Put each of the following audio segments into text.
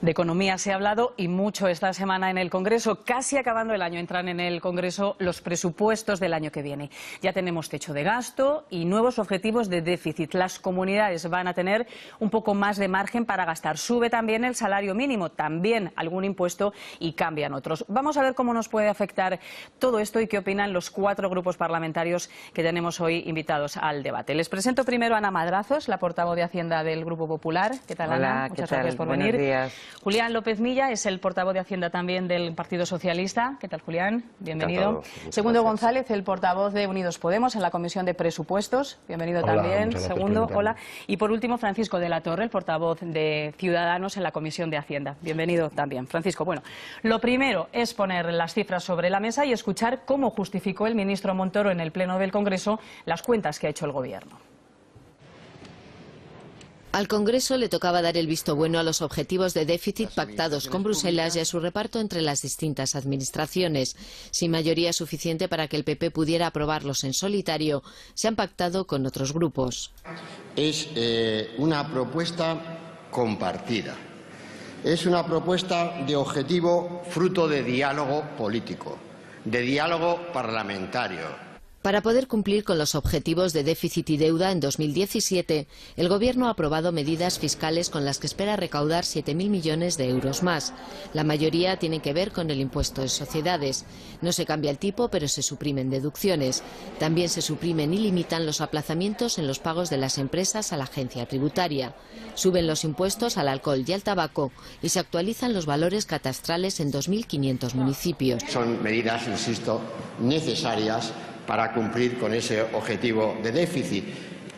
De economía se ha hablado y mucho esta semana en el Congreso. Casi acabando el año entran en el Congreso los presupuestos del año que viene. Ya tenemos techo de gasto y nuevos objetivos de déficit. Las comunidades van a tener un poco más de margen para gastar. Sube también el salario mínimo, también algún impuesto y cambian otros. Vamos a ver cómo nos puede afectar todo esto y qué opinan los 4 grupos parlamentarios que tenemos hoy invitados al debate. Les presento primero a Ana Madrazos, la portavoz de Hacienda del Grupo Popular. ¿Qué tal, Hola, Ana? Muchas gracias por venir. Buenos días. Julián López Milla es el portavoz de Hacienda también del Partido Socialista. ¿Qué tal, Julián? Bienvenido. Segundo González, el portavoz de Unidos Podemos en la Comisión de Presupuestos. Bienvenido. Hola, también. Segundo, hola. Y por último, Francisco de la Torre, el portavoz de Ciudadanos en la Comisión de Hacienda. Bienvenido también. Francisco, bueno, lo primero es poner las cifras sobre la mesa y escuchar cómo justificó el ministro Montoro en el Pleno del Congreso las cuentas que ha hecho el Gobierno. Al Congreso le tocaba dar el visto bueno a los objetivos de déficit pactados con Bruselas y a su reparto entre las distintas administraciones. Sin mayoría suficiente para que el PP pudiera aprobarlos en solitario, se han pactado con otros grupos. Es una propuesta compartida. Es una propuesta de objetivo fruto de diálogo político, de diálogo parlamentario. Para poder cumplir con los objetivos de déficit y deuda en 2017, el Gobierno ha aprobado medidas fiscales con las que espera recaudar 7.000 millones de euros más. La mayoría tienen que ver con el impuesto de sociedades. No se cambia el tipo, pero se suprimen deducciones. También se suprimen y limitan los aplazamientos en los pagos de las empresas a la agencia tributaria. Suben los impuestos al alcohol y al tabaco y se actualizan los valores catastrales en 2.500 municipios. Son medidas, insisto, necesarias para cumplir con ese objetivo de déficit,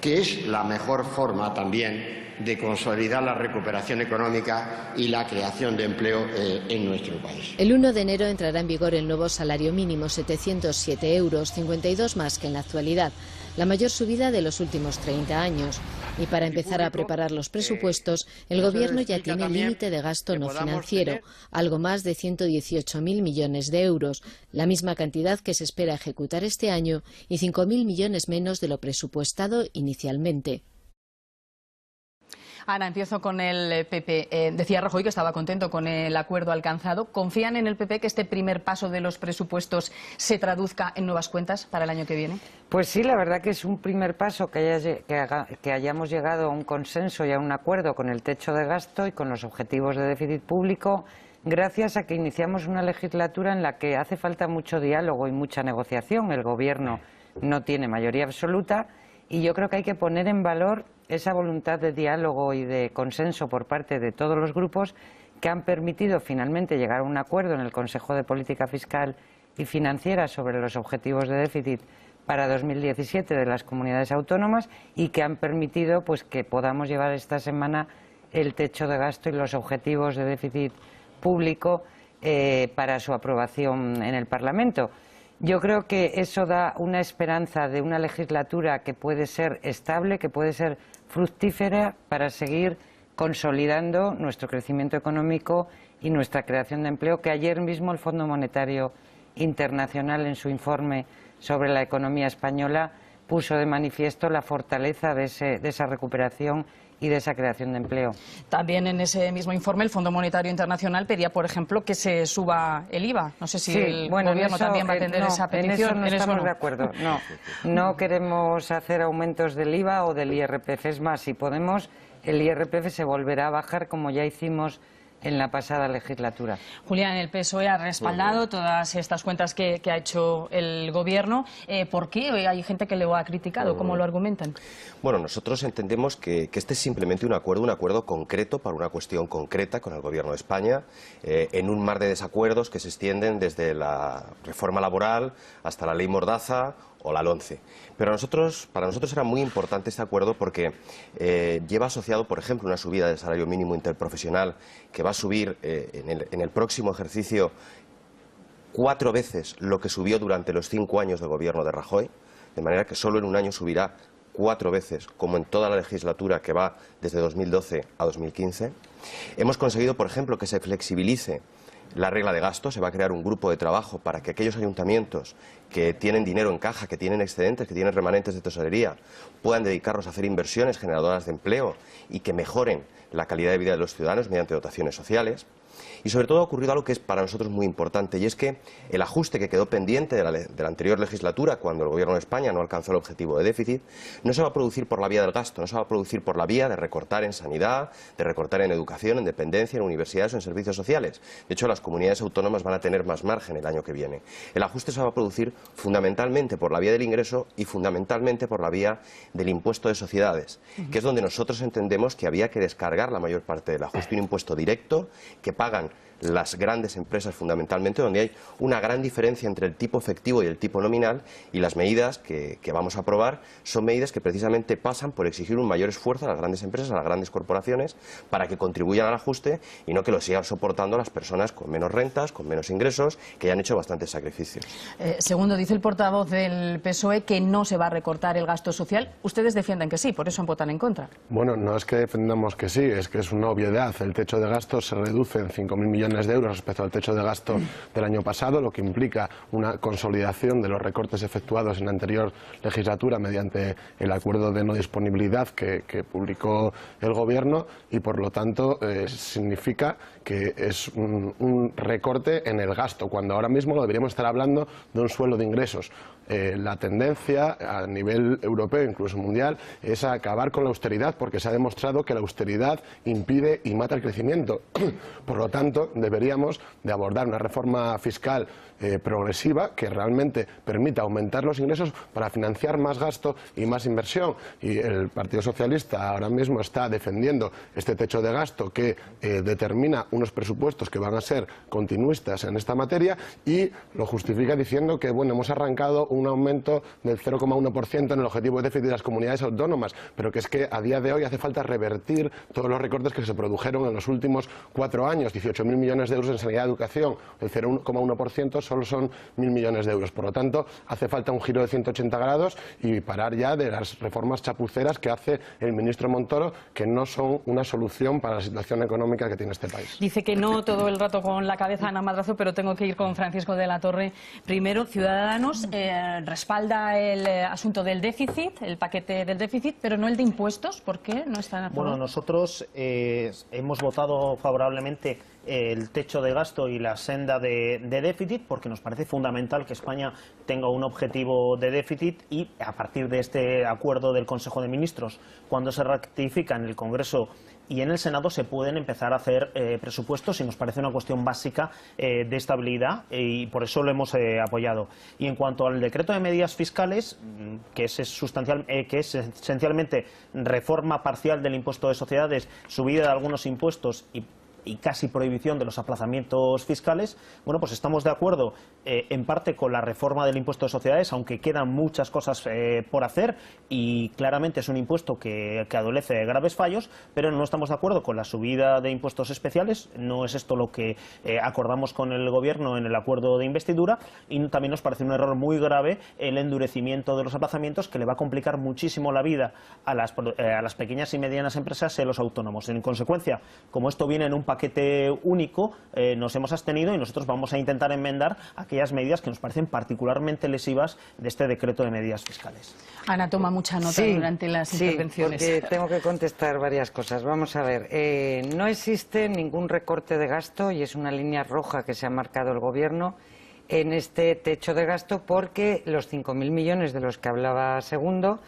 que es la mejor forma también de consolidar la recuperación económica y la creación de empleo en nuestro país. El 1 de enero entrará en vigor el nuevo salario mínimo, 707 euros, 52 más que en la actualidad, la mayor subida de los últimos 30 años. Y para empezar a preparar los presupuestos, el Gobierno ya tiene límite de gasto no financiero, algo más de 118.000 millones de euros, la misma cantidad que se espera ejecutar este año y 5.000 millones menos de lo presupuestado inicialmente. Ana, empiezo con el PP. Decía Rajoy que estaba contento con el acuerdo alcanzado. ¿Confían en el PP que este primer paso de los presupuestos se traduzca en nuevas cuentas para el año que viene? Pues sí, la verdad que es un primer paso que hayamos llegado a un consenso y a un acuerdo con el techo de gasto y con los objetivos de déficit público, gracias a que iniciamos una legislatura en la que hace falta mucho diálogo y mucha negociación. El Gobierno no tiene mayoría absoluta y yo creo que hay que poner en valor esa voluntad de diálogo y de consenso por parte de todos los grupos que han permitido finalmente llegar a un acuerdo en el Consejo de Política Fiscal y Financiera sobre los objetivos de déficit para 2017 de las comunidades autónomas y que han permitido pues que podamos llevar esta semana el techo de gasto y los objetivos de déficit público para su aprobación en el Parlamento. Yo creo que eso da una esperanza de una legislatura que puede ser estable, que puede ser fructífera para seguir consolidando nuestro crecimiento económico y nuestra creación de empleo, que ayer mismo el Fondo Monetario Internacional en su informe sobre la economía española puso de manifiesto la fortaleza de esa recuperación y de esa creación de empleo. También en ese mismo informe el Fondo Monetario Internacional pedía, por ejemplo, que se suba el IVA. No sé si el Gobierno también va a atender esa petición. En eso no estamos de acuerdo. No queremos hacer aumentos del IVA o del IRPF. Es más, si podemos, el IRPF se volverá a bajar como ya hicimos en la pasada legislatura. Julián, el PSOE ha respaldado todas estas cuentas que ha hecho el Gobierno. ¿Por qué? Hay gente que lo ha criticado. ¿Cómo lo argumentan? Bueno, nosotros entendemos que este es simplemente un acuerdo concreto para una cuestión concreta con el Gobierno de España, en un mar de desacuerdos que se extienden desde la reforma laboral hasta la ley Mordaza o la LOMCE. Pero para nosotros era muy importante este acuerdo porque lleva asociado, por ejemplo, una subida del salario mínimo interprofesional que va a subir en el próximo ejercicio 4 veces lo que subió durante los 5 años de gobierno de Rajoy, de manera que solo en un año subirá 4 veces, como en toda la legislatura que va desde 2012 a 2015. Hemos conseguido, por ejemplo, que se flexibilice la regla de gasto, se va a crear un grupo de trabajo para que aquellos ayuntamientos que tienen dinero en caja, que tienen excedentes, que tienen remanentes de tesorería, puedan dedicarlos a hacer inversiones generadoras de empleo y que mejoren la calidad de vida de los ciudadanos mediante dotaciones sociales. Y sobre todo ha ocurrido algo que es para nosotros muy importante, y es que el ajuste que quedó pendiente de la anterior legislatura, cuando el Gobierno de España no alcanzó el objetivo de déficit, no se va a producir por la vía del gasto, no se va a producir por la vía de recortar en sanidad, de recortar en educación, en dependencia, en universidades o en servicios sociales. De hecho, las comunidades autónomas van a tener más margen el año que viene. El ajuste se va a producir fundamentalmente por la vía del ingreso y fundamentalmente por la vía del impuesto de sociedades, que es donde nosotros entendemos que había que descargar la mayor parte del ajuste, un impuesto directo que pagan las grandes empresas fundamentalmente, donde hay una gran diferencia entre el tipo efectivo y el tipo nominal, y las medidas que vamos a aprobar son medidas que precisamente pasan por exigir un mayor esfuerzo a las grandes empresas, a las grandes corporaciones, para que contribuyan al ajuste y no que lo sigan soportando las personas con menos rentas, con menos ingresos, que ya han hecho bastantes sacrificios. Segundo, dice el portavoz del PSOE que no se va a recortar el gasto social. Ustedes defienden que sí, por eso votan en contra. Bueno, no es que defendamos que sí, es que es una obviedad. El techo de gasto se reduce en 5.000 millones de euros respecto al techo de gasto del año pasado, lo que implica una consolidación de los recortes efectuados en la anterior legislatura mediante el acuerdo de no disponibilidad que publicó el Gobierno, y por lo tanto significa que es un recorte en el gasto, cuando ahora mismo deberíamos estar hablando de un suelo de ingresos. La tendencia a nivel europeo, incluso mundial, es a acabar con la austeridad, porque se ha demostrado que la austeridad impide y mata el crecimiento. Por lo tanto, deberíamos de abordar una reforma fiscal progresiva que realmente permita aumentar los ingresos para financiar más gasto y más inversión. Y el Partido Socialista ahora mismo está defendiendo este techo de gasto que determina unos presupuestos que van a ser continuistas en esta materia, y lo justifica diciendo que bueno, hemos arrancado un aumento del 0,1% en el objetivo de déficit de las comunidades autónomas, pero que es que a día de hoy hace falta revertir todos los recortes que se produjeron en los últimos 4 años, 18.000 millones de euros en sanidad y educación, el 0,1% solo son 1.000 millones de euros. Por lo tanto, hace falta un giro de 180 grados y parar ya de las reformas chapuceras que hace el ministro Montoro, que no son una solución para la situación económica que tiene este país. Dice que no todo el rato con la cabeza Ana Madrazo, pero tengo que ir con Francisco de la Torre. Primero, Ciudadanos respalda el asunto del déficit, el paquete del déficit, pero no el de impuestos. ¿Por qué no están a favor? Bueno, nosotros hemos votado favorablemente el techo de gasto y la senda de déficit, porque nos parece fundamental que España tenga un objetivo de déficit, y a partir de este acuerdo del Consejo de Ministros, cuando se ratifica en el Congreso y en el Senado, se pueden empezar a hacer presupuestos, y nos parece una cuestión básica de estabilidad, y por eso lo hemos apoyado. Y en cuanto al decreto de medidas fiscales, que es esencialmente reforma parcial del impuesto de sociedades, subida de algunos impuestos y casi prohibición de los aplazamientos fiscales, bueno, pues estamos de acuerdo en parte con la reforma del impuesto de sociedades, aunque quedan muchas cosas por hacer, y claramente es un impuesto que adolece de graves fallos, pero no estamos de acuerdo con la subida de impuestos especiales. No es esto lo que acordamos con el Gobierno en el acuerdo de investidura, y también nos parece un error muy grave el endurecimiento de los aplazamientos, que le va a complicar muchísimo la vida a las pequeñas y medianas empresas y a los autónomos. En consecuencia, como esto viene en un paquete único, nos hemos abstenido, y nosotros vamos a intentar enmendar aquellas medidas que nos parecen particularmente lesivas de este decreto de medidas fiscales. Ana toma mucha nota durante las intervenciones. Sí, porque tengo que contestar varias cosas. Vamos a ver, no existe ningún recorte de gasto, y es una línea roja que se ha marcado el Gobierno en este techo de gasto, porque los 5.000 millones de los que hablaba Segundo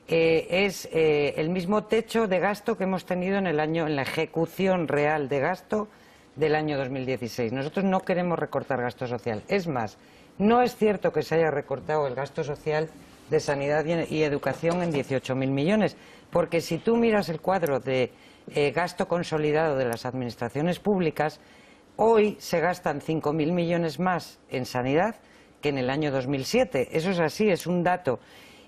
es el mismo techo de gasto que hemos tenido en la ejecución real de gasto del año 2016. Nosotros no queremos recortar gasto social. Es más, no es cierto que se haya recortado el gasto social de sanidad y educación en 18.000 millones, porque si tú miras el cuadro de gasto consolidado de las administraciones públicas, hoy se gastan 5.000 millones más en sanidad que en el año 2007. Eso es así, es un dato.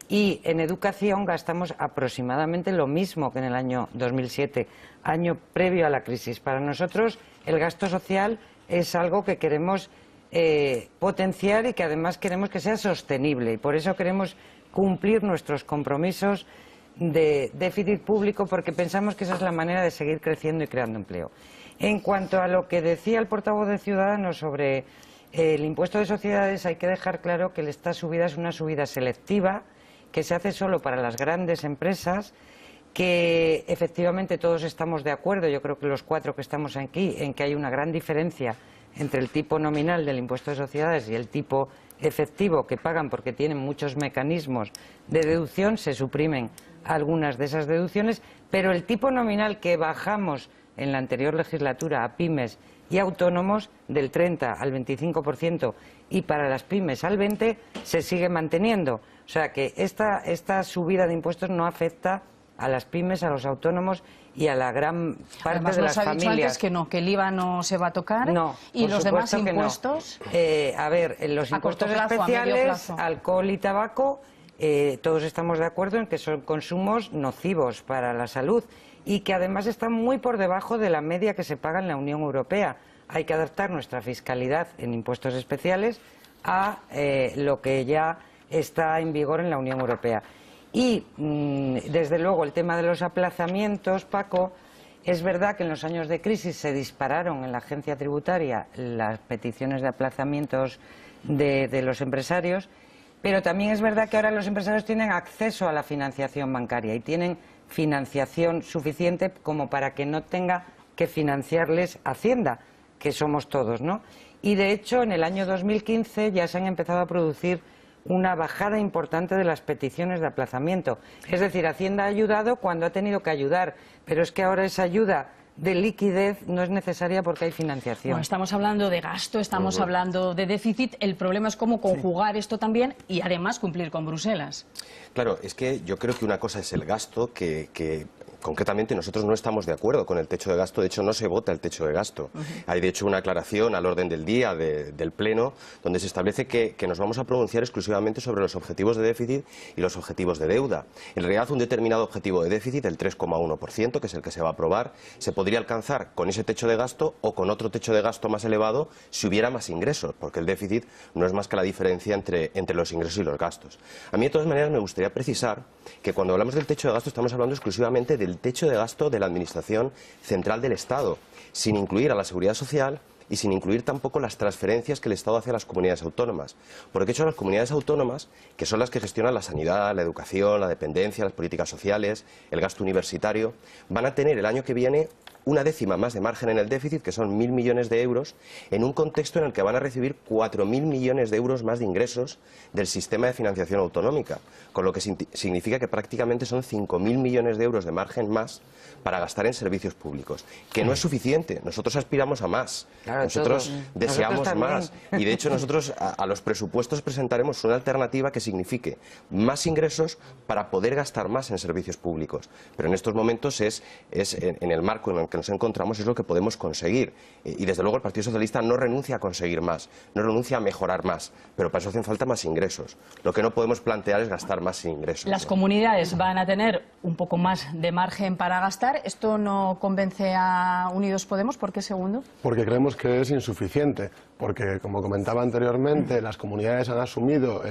Y en educación gastamos aproximadamente lo mismo que en el año 2007, año previo a la crisis. Para nosotros el gasto social es algo que queremos potenciar, y que además queremos que sea sostenible, y por eso queremos cumplir nuestros compromisos de déficit público porque pensamos que esa es la manera de seguir creciendo y creando empleo. En cuanto a lo que decía el portavoz de Ciudadanos sobre el impuesto de sociedades, hay que dejar claro que esta subida es una subida selectiva que se hace solo para las grandes empresas, que efectivamente todos estamos de acuerdo, yo creo que los 4 que estamos aquí, en que hay una gran diferencia entre el tipo nominal del impuesto de sociedades y el tipo efectivo que pagan porque tienen muchos mecanismos de deducción, se suprimen algunas de esas deducciones, pero el tipo nominal que bajamos en la anterior legislatura a pymes y autónomos del 30 al 25% y para las pymes al 20% se sigue manteniendo. O sea que esta subida de impuestos no afecta a las pymes, a los autónomos y a la gran parte Además, de las nos ha dicho familias. antes que el IVA no se va a tocar. No, y los demás supuesto que no. impuestos. A ver, los ¿A corto impuestos plazo, a medio especiales, plazo? alcohol y tabaco, todos estamos de acuerdo en que son consumos nocivos para la salud y que además están muy por debajo de la media que se paga en la Unión Europea. Hay que adaptar nuestra fiscalidad en impuestos especiales a lo que ya está en vigor en la Unión Europea. Y, desde luego, el tema de los aplazamientos, Paco, es verdad que en los años de crisis se dispararon en la agencia tributaria las peticiones de aplazamientos de los empresarios, pero también es verdad que ahora los empresarios tienen acceso a la financiación bancaria y tienen financiación suficiente como para que no tenga que financiarles Hacienda, que somos todos, ¿no? Y, de hecho, en el año 2015 ya se han empezado a producir una bajada importante de las peticiones de aplazamiento. Es decir, Hacienda ha ayudado cuando ha tenido que ayudar, pero es que ahora esa ayuda de liquidez no es necesaria porque hay financiación. Bueno, estamos hablando de gasto, estamos hablando de déficit. El problema es cómo conjugar esto también y además cumplir con Bruselas. Claro, es que yo creo que una cosa es el gasto que concretamente nosotros no estamos de acuerdo con el techo de gasto, de hecho no se vota el techo de gasto. Hay de hecho una aclaración al orden del día del Pleno donde se establece que nos vamos a pronunciar exclusivamente sobre los objetivos de déficit y los objetivos de deuda. En realidad un determinado objetivo de déficit, el 3,1%, que es el que se va a aprobar, se podría alcanzar con ese techo de gasto o con otro techo de gasto más elevado si hubiera más ingresos, porque el déficit no es más que la diferencia entre los ingresos y los gastos. A mí de todas maneras me gustaría precisar que cuando hablamos del techo de gasto estamos hablando exclusivamente del techo de gasto de la Administración Central del Estado, sin incluir a la Seguridad Social y sin incluir tampoco las transferencias que el Estado hace a las comunidades autónomas. Porque de hecho las comunidades autónomas, que son las que gestionan la sanidad, la educación, la dependencia, las políticas sociales, el gasto universitario, van a tener el año que viene una décima más de margen en el déficit, que son 1.000 millones de euros, en un contexto en el que van a recibir 4.000 millones de euros más de ingresos del sistema de financiación autonómica, con lo que significa que prácticamente son 5.000 millones de euros de margen más para gastar en servicios públicos, que no es suficiente. Nosotros aspiramos a más, Claro, nosotros todos. deseamos Nosotros más, y de hecho nosotros a los presupuestos presentaremos una alternativa que signifique más ingresos para poder gastar más en servicios públicos. Pero en estos momentos es en el marco en el que nos encontramos es lo que podemos conseguir, y desde luego el Partido Socialista no renuncia a conseguir más, no renuncia a mejorar más, pero para eso hacen falta más ingresos. Lo que no podemos plantear es gastar más sin ingresos. Las comunidades van a tener un poco más de margen para gastar. ¿Esto no convence a Unidos Podemos? ¿Por qué segundo? Porque creemos que es insuficiente, porque como comentaba anteriormente, las comunidades han asumido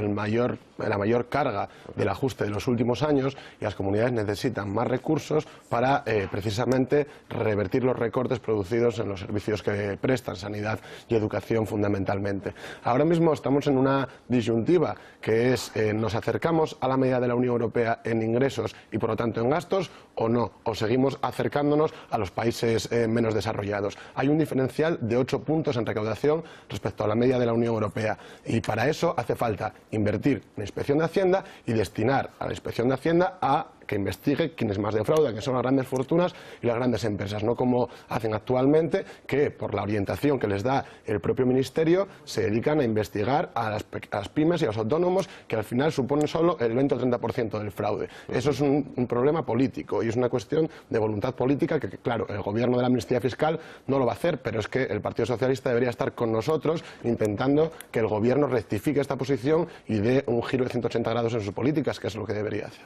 la mayor carga del ajuste de los últimos años y las comunidades necesitan más recursos para precisamente revertir los recortes producidos en los servicios que prestan, sanidad y educación fundamentalmente. Ahora mismo estamos en una disyuntiva que es nos acercamos a la media de la Unión Europea en ingresos y por lo tanto en gastos o no, o seguimos acercándonos a los países menos desarrollados. Hay un diferencial de 8 puntos en recaudación respecto a la media de la Unión Europea y para eso hace falta invertir en Inspección de Hacienda y destinar a la Inspección de Hacienda a que investigue quienes más defraudan, que son las grandes fortunas y las grandes empresas, no como hacen actualmente, que por la orientación que les da el propio Ministerio se dedican a investigar a las pymes y a los autónomos, que al final suponen solo el 20 o 30% del fraude. Eso es un problema político y es una cuestión de voluntad política que, claro, el gobierno de la amnistía fiscal no lo va a hacer, pero es que el Partido Socialista debería estar con nosotros intentando que el gobierno rectifique esta posición y dé un giro de 180 grados en sus políticas, que es lo que debería hacer.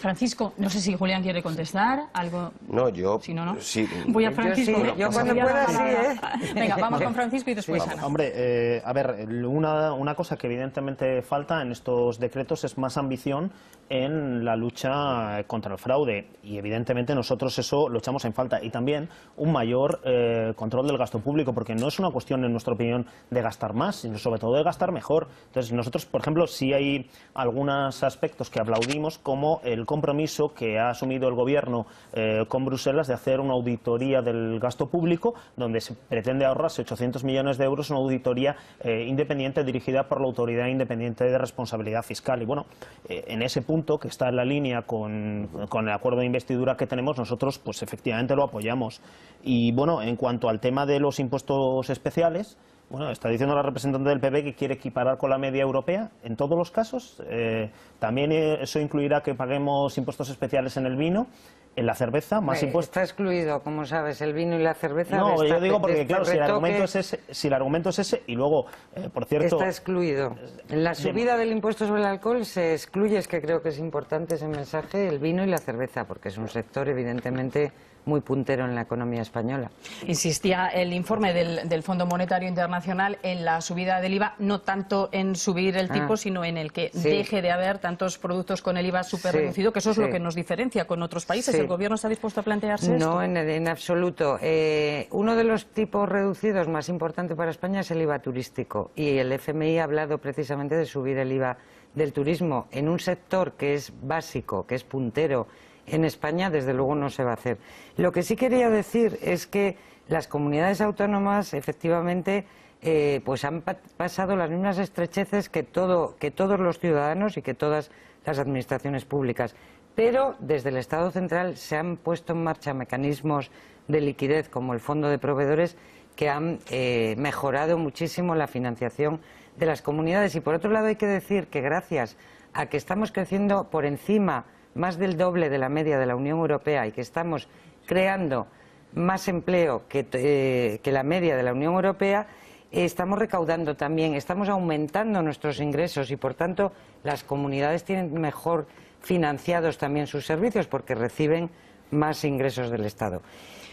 Francisco, no sé si Julián quiere contestar algo. No, yo Si no, no. sí. Voy a Francisco. Yo cuando pueda, sí, Venga, vamos con Francisco y después Ana. Hombre, a ver, una cosa que evidentemente falta en estos decretos es más ambición en la lucha contra el fraude, y evidentemente nosotros eso lo echamos en falta, y también un mayor control del gasto público, porque no es una cuestión, en nuestra opinión, de gastar más, sino sobre todo de gastar mejor. Entonces nosotros, por ejemplo, sí hay algunos aspectos que aplaudimos, como el compromiso que ha asumido el Gobierno con Bruselas de hacer una auditoría del gasto público, donde se pretende ahorrarse 800 millones de euros, una auditoría independiente dirigida por la Autoridad Independiente de Responsabilidad Fiscal. Y bueno, en ese punto, que está en la línea con el acuerdo de investidura que tenemos, nosotros pues efectivamente lo apoyamos. Y bueno, en cuanto al tema de los impuestos especiales, bueno, está diciendo la representante del PP que quiere equiparar con la media europea en todos los casos. También eso incluirá que paguemos impuestos especiales en el vino, en la cerveza, más impuestos. Está excluido, como sabes, el vino y la cerveza. No, yo digo porque, claro, si el argumento es ese, y luego, por cierto... Está excluido. En la subida del impuesto sobre el alcohol se excluye, es que creo que es importante ese mensaje, el vino y la cerveza, porque es un sector, evidentemente, muy puntero en la economía española. Insistía el informe del Fondo Monetario Internacional en la subida del IVA, no tanto en subir el tipo, sino en el que deje de haber tantos productos con el IVA súper reducido, que eso es lo que nos diferencia con otros países. ¿El Gobierno está dispuesto a plantearse esto? No, en absoluto. Uno de los tipos reducidos más importantes para España es el IVA turístico, y el FMI ha hablado precisamente de subir el IVA del turismo en un sector que es básico, que es puntero en España. Desde luego no se va a hacer. Lo que sí quería decir es que las comunidades autónomas efectivamente pues han pasado las mismas estrecheces que todos los ciudadanos y que todas las administraciones públicas, pero desde el Estado central se han puesto en marcha mecanismos de liquidez como el Fondo de Proveedores que han mejorado muchísimo la financiación de las comunidades. Y por otro lado hay que decir que gracias a que estamos creciendo por encima más del doble de la media de la Unión Europea y que estamos creando más empleo que la media de la Unión Europea, estamos recaudando también, estamos aumentando nuestros ingresos y por tanto las comunidades tienen mejor financiados también sus servicios porque reciben más ingresos del Estado.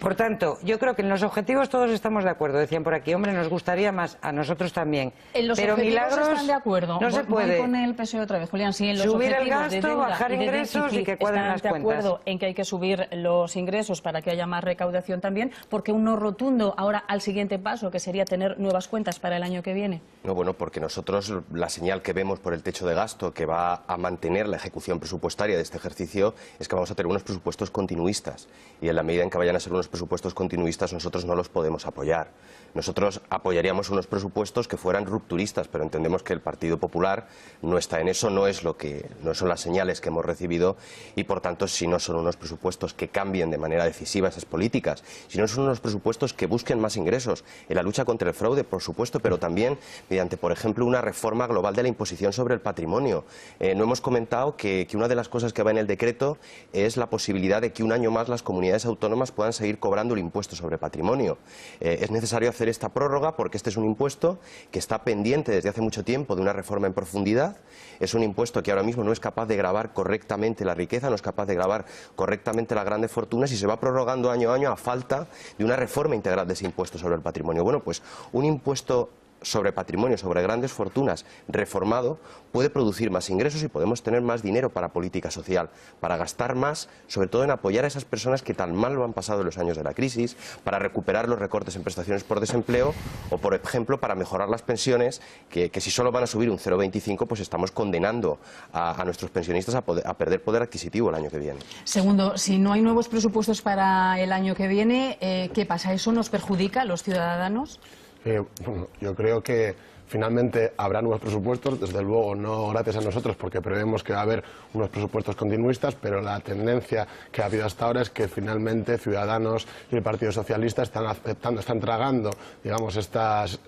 Por tanto, yo creo que en los objetivos todos estamos de acuerdo. Decían por aquí, hombre, nos gustaría más, a nosotros también. En los pero objetivos milagros están de acuerdo. No se puede. Voy con el PSOE otra vez, Julián. Sí, en los subir el objetivos gasto, de deuda bajar y de ingresos déficit y que cuadren las están de cuentas. acuerdo en que hay que subir los ingresos para que haya más recaudación también, porque un no rotundo ahora al siguiente paso, que sería tener nuevas cuentas para el año que viene. No, bueno, porque nosotros la señal que vemos por el techo de gasto que va a mantener la ejecución presupuestaria de este ejercicio es que vamos a tener unos presupuestos continuistas, y en la medida en que vayan a ser unos presupuestos continuistas nosotros no los podemos apoyar. Nosotros apoyaríamos unos presupuestos que fueran rupturistas, pero entendemos que el Partido Popular no está en eso, no son las señales que hemos recibido, y por tanto si no son unos presupuestos que cambien de manera decisiva esas políticas, si no son unos presupuestos que busquen más ingresos en la lucha contra el fraude, por supuesto, pero también mediante, por ejemplo, una reforma global de la imposición sobre el patrimonio. No hemos comentado que una de las cosas que va en el decreto es la posibilidad de que un año más las comunidades autónomas puedan seguir cobrando el impuesto sobre patrimonio. Es necesario hacer esta prórroga porque este es un impuesto que está pendiente desde hace mucho tiempo de una reforma en profundidad. Es un impuesto que ahora mismo no es capaz de gravar correctamente la riqueza, no es capaz de gravar correctamente las grandes fortunas, y se va prorrogando año a año a falta de una reforma integral de ese impuesto sobre el patrimonio. Bueno, pues un impuesto sobre patrimonio, sobre grandes fortunas, reformado, puede producir más ingresos y podemos tener más dinero para política social, para gastar más, sobre todo en apoyar a esas personas que tan mal lo han pasado en los años de la crisis, para recuperar los recortes en prestaciones por desempleo o, por ejemplo, para mejorar las pensiones, que si solo van a subir un 0,25, pues estamos condenando a nuestros pensionistas a perder poder adquisitivo el año que viene. Segundo, si no hay nuevos presupuestos para el año que viene, ¿qué pasa? ¿Eso nos perjudica a los ciudadanos? Bueno, yo creo que finalmente habrá nuevos presupuestos, desde luego no gracias a nosotros porque prevemos que va a haber unos presupuestos continuistas, pero la tendencia que ha habido hasta ahora es que finalmente Ciudadanos y el Partido Socialista están tragando, digamos, estas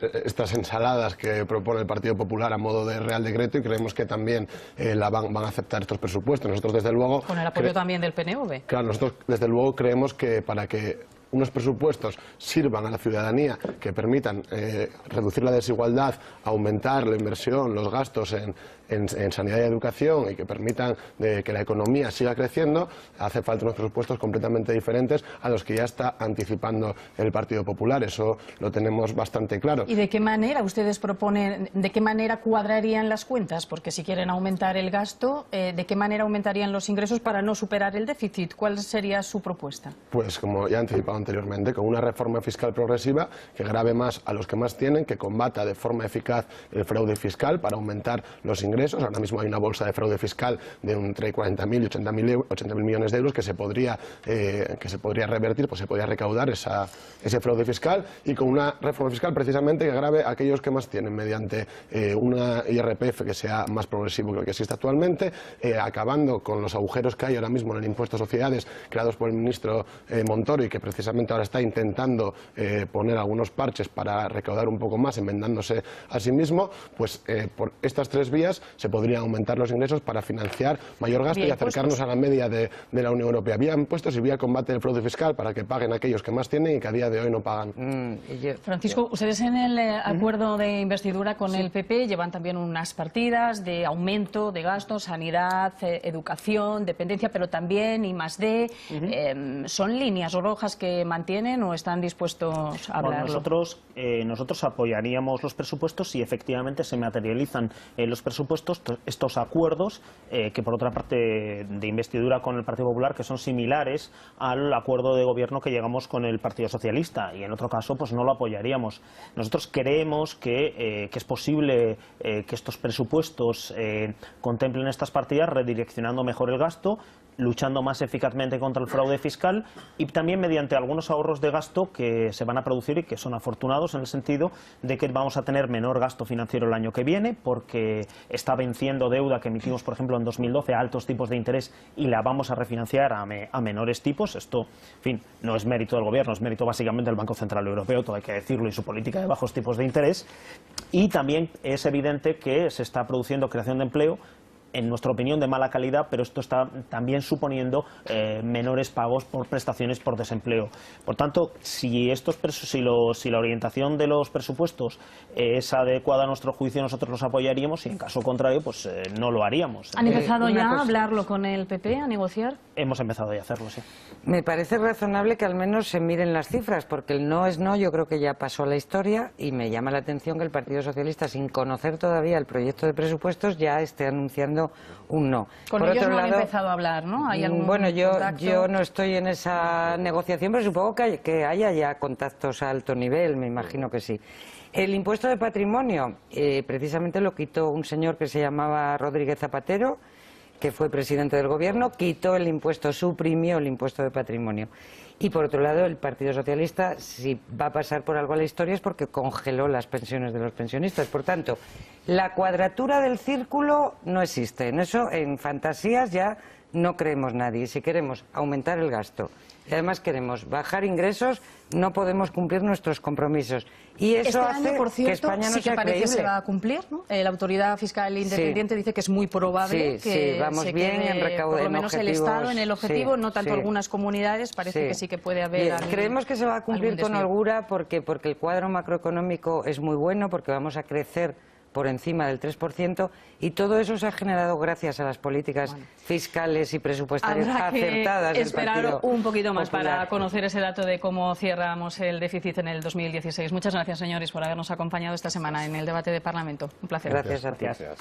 ensaladas que propone el Partido Popular a modo de Real Decreto, y creemos que también van a aceptar estos presupuestos. Nosotros desde luego... Con el apoyo también del PNV. Claro, nosotros desde luego creemos que para que unos presupuestos sirvan a la ciudadanía, que permitan reducir la desigualdad, aumentar la inversión, los gastos en sanidad y educación y que permitan que la economía siga creciendo, hace falta unos presupuestos completamente diferentes a los que ya está anticipando el Partido Popular. Eso lo tenemos bastante claro. ¿Y de qué manera ustedes proponen, de qué manera cuadrarían las cuentas? Porque si quieren aumentar el gasto, ¿de qué manera aumentarían los ingresos para no superar el déficit? ¿Cuál sería su propuesta? Pues como ya he anticipado anteriormente, con una reforma fiscal progresiva que grave más a los que más tienen, que combata de forma eficaz el fraude fiscal para aumentar los ingresos. Ahora mismo hay una bolsa de fraude fiscal de entre 40.000 y 80.000 millones de euros que se podría revertir, pues se podría recaudar ese fraude fiscal, y con una reforma fiscal precisamente que grave a aquellos que más tienen mediante una IRPF que sea más progresivo que el que existe actualmente, acabando con los agujeros que hay ahora mismo en el impuesto a sociedades creados por el ministro Montoro y que precisamente ahora está intentando poner algunos parches para recaudar un poco más, enmendándose a sí mismo. Pues por estas tres vías se podrían aumentar los ingresos para financiar mayor gasto y acercarnos a la media de la Unión Europea. Vía impuestos y vía combate del fraude fiscal para que paguen aquellos que más tienen y que a día de hoy no pagan. Francisco, ustedes en el acuerdo de investidura con el PP llevan también unas partidas de aumento de gastos, sanidad, educación, dependencia, pero también I+D. ¿Son líneas rojas que mantienen o están dispuestos a hablarlo? Bueno, nosotros apoyaríamos los presupuestos si efectivamente se materializan los presupuestos estos acuerdos que por otra parte de investidura con el Partido Popular, que son similares al acuerdo de gobierno que llegamos con el Partido Socialista, y en otro caso pues no lo apoyaríamos. Nosotros creemos que es posible que estos presupuestos contemplen estas partidas redireccionando mejor el gasto, luchando más eficazmente contra el fraude fiscal y también mediante algunos ahorros de gasto que se van a producir y que son afortunados en el sentido de que vamos a tener menor gasto financiero el año que viene porque está venciendo deuda que emitimos, por ejemplo, en 2012 a altos tipos de interés y la vamos a refinanciar a menores tipos. Esto, en fin, no es mérito del Gobierno, es mérito básicamente del Banco Central Europeo, todo hay que decirlo, y su política de bajos tipos de interés. Y también es evidente que se está produciendo creación de empleo, en nuestra opinión de mala calidad, pero esto está también suponiendo menores pagos por prestaciones por desempleo. Por tanto, si la orientación de los presupuestos es adecuada a nuestro juicio, nosotros los apoyaríamos y en caso contrario, pues no lo haríamos. ¿Han empezado ya a hablarlo con el PP, a negociar? Hemos empezado ya a hacerlo, sí. Me parece razonable que al menos se miren las cifras, porque el no es no, yo creo que ya pasó a la historia, y me llama la atención que el Partido Socialista, sin conocer todavía el proyecto de presupuestos, ya esté anunciando un no. Con Por ellos otro no lado, han empezado a hablar, ¿no? ¿Hay algún bueno, contacto? yo no estoy en esa negociación, pero supongo que haya ya contactos a alto nivel, me imagino que sí. El impuesto de patrimonio, precisamente lo quitó un señor que se llamaba Rodríguez Zapatero, que fue presidente del Gobierno, quitó el impuesto, suprimió el impuesto de patrimonio. Y por otro lado, el Partido Socialista, si va a pasar por algo a la historia, es porque congeló las pensiones de los pensionistas. Por tanto, la cuadratura del círculo no existe. En eso, en fantasías ya no creemos nadie. Si queremos aumentar el gasto y además queremos bajar ingresos, no podemos cumplir nuestros compromisos. Y eso hace año, por cierto, que España no sí que sea parece creíble. se va a cumplir, ¿no? La Autoridad Fiscal Independiente dice que es muy probable que vamos se bien quede, en recaudación, por lo menos el Estado en el objetivo, no tanto sí. algunas comunidades, parece que sí que puede haber Creemos que se va a cumplir con holgura porque el cuadro macroeconómico es muy bueno, porque vamos a crecer por encima del 3%, y todo eso se ha generado gracias a las políticas fiscales y presupuestarias acertadas del esperar Partido un poquito más Popular. para conocer ese dato de cómo cerramos el déficit en el 2016. Muchas gracias, señores, por habernos acompañado esta semana en el debate de Parlamento. Un placer. Gracias a ti. Gracias.